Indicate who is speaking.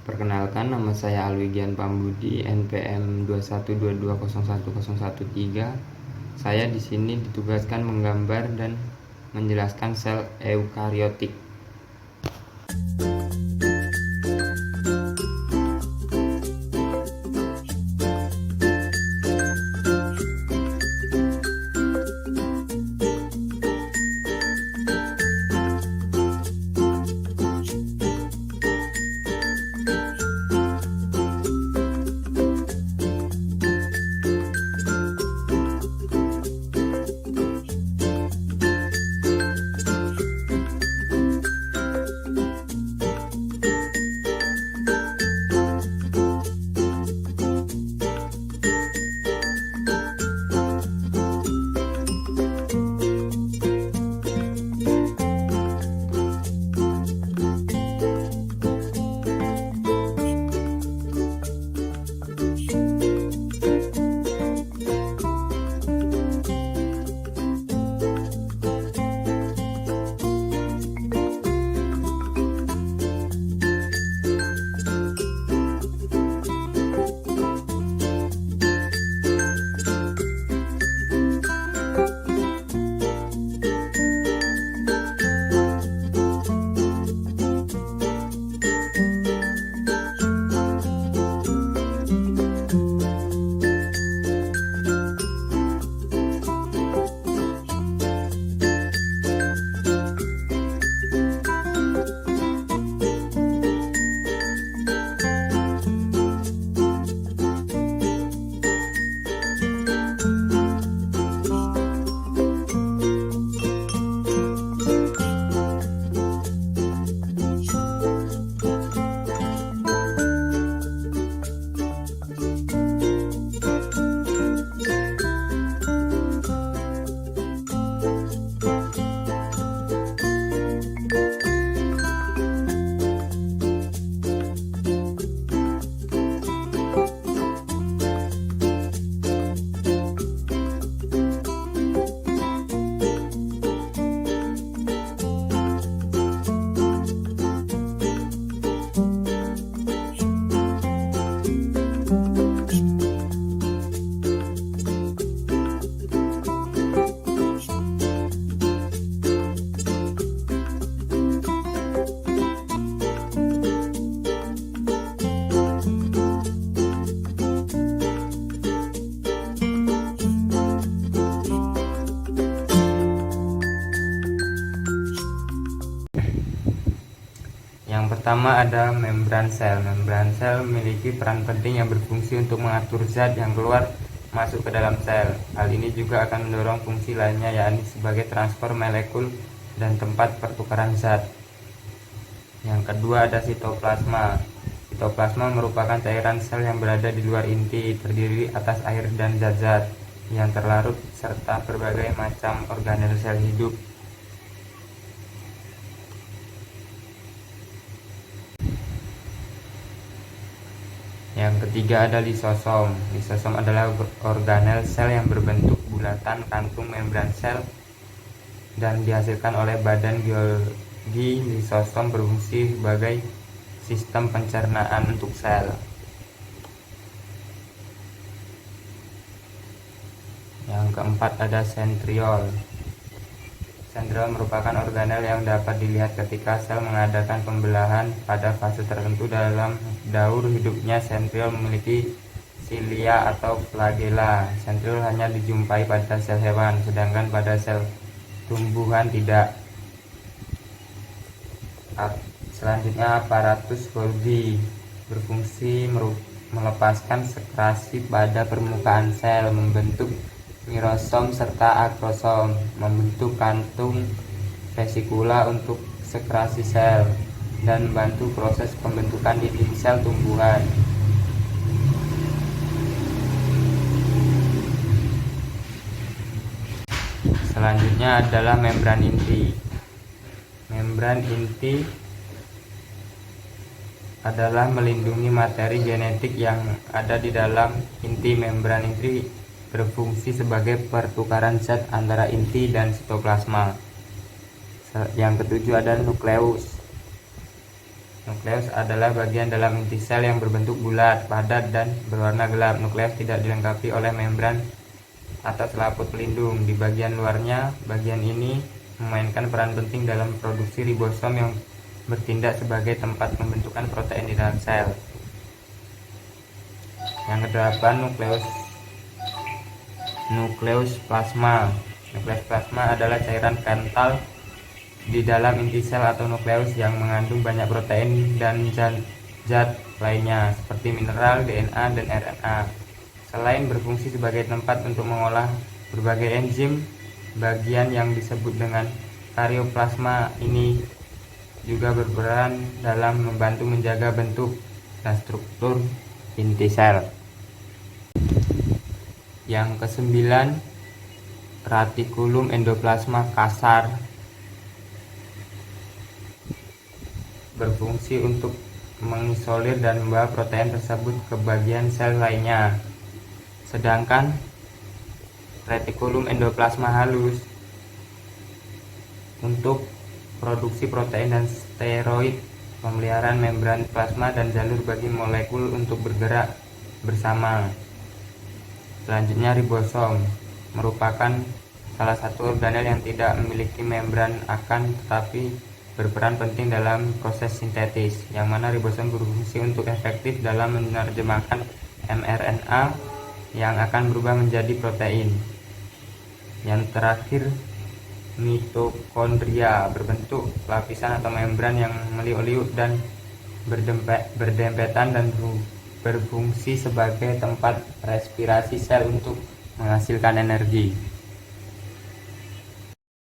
Speaker 1: Perkenalkan, nama saya Alwigian Pambudi, NPM 2122010113. Saya di sini ditugaskan menggambar dan menjelaskan sel eukariotik. Yang pertama ada membran sel. Membran sel memiliki peran penting yang berfungsi untuk mengatur zat yang keluar masuk ke dalam sel. Hal ini juga akan mendorong fungsi lainnya, yakni sebagai transfer molekul dan tempat pertukaran zat. Yang kedua ada sitoplasma. Sitoplasma merupakan cairan sel yang berada di luar inti, terdiri atas air dan zat-zat yang terlarut serta berbagai macam organel sel hidup. Yang ketiga ada lisosom. Lisosom adalah organel sel yang berbentuk bulatan kantung membran sel dan dihasilkan oleh badan biologi. Lisosom berfungsi sebagai sistem pencernaan untuk sel. Yang keempat ada sentriol. Sentriol merupakan organel yang dapat dilihat ketika sel mengadakan pembelahan. Pada fase tertentu dalam daur hidupnya, sentriol memiliki silia atau flagela. Sentriol hanya dijumpai pada sel hewan, sedangkan pada sel tumbuhan tidak. Selanjutnya aparatus Golgi berfungsi melepaskan sekresi pada permukaan sel, membentuk mirosom serta akrosom, membentuk kantung vesikula untuk sekresi sel, dan membantu proses pembentukan dinding sel tumbuhan. Selanjutnya adalah membran inti. Membran inti adalah melindungi materi genetik yang ada di dalam inti. Membran inti berfungsi sebagai pertukaran zat antara inti dan sitoplasma. Yang ketujuh ada nukleus. Nukleus adalah bagian dalam inti sel yang berbentuk bulat, padat, dan berwarna gelap. Nukleus tidak dilengkapi oleh membran atau selaput pelindung. Di bagian luarnya, bagian ini memainkan peran penting dalam produksi ribosom yang bertindak sebagai tempat pembentukan protein di dalam sel. Yang kedelapan, nukleus plasma. Nukleus plasma adalah cairan kental di dalam inti sel atau nukleus yang mengandung banyak protein dan zat lainnya seperti mineral, DNA, dan RNA. Selain berfungsi sebagai tempat untuk mengolah berbagai enzim, bagian yang disebut dengan karyoplasma ini juga berperan dalam membantu menjaga bentuk dan struktur inti sel. Yang kesembilan, retikulum endoplasma kasar berfungsi untuk mengisolir dan membawa protein tersebut ke bagian sel lainnya. Sedangkan retikulum endoplasma halus untuk produksi protein dan steroid, pemeliharaan membran plasma, dan jalur bagi molekul untuk bergerak bersama. Selanjutnya, ribosom merupakan salah satu organel yang tidak memiliki membran tetapi berperan penting dalam proses sintetis, yang mana ribosom berfungsi untuk efektif dalam menerjemahkan mRNA yang akan berubah menjadi protein. Yang terakhir, mitokondria berbentuk lapisan atau membran yang meliuk-liuk dan berdempetan dan berfungsi sebagai tempat respirasi sel untuk menghasilkan energi.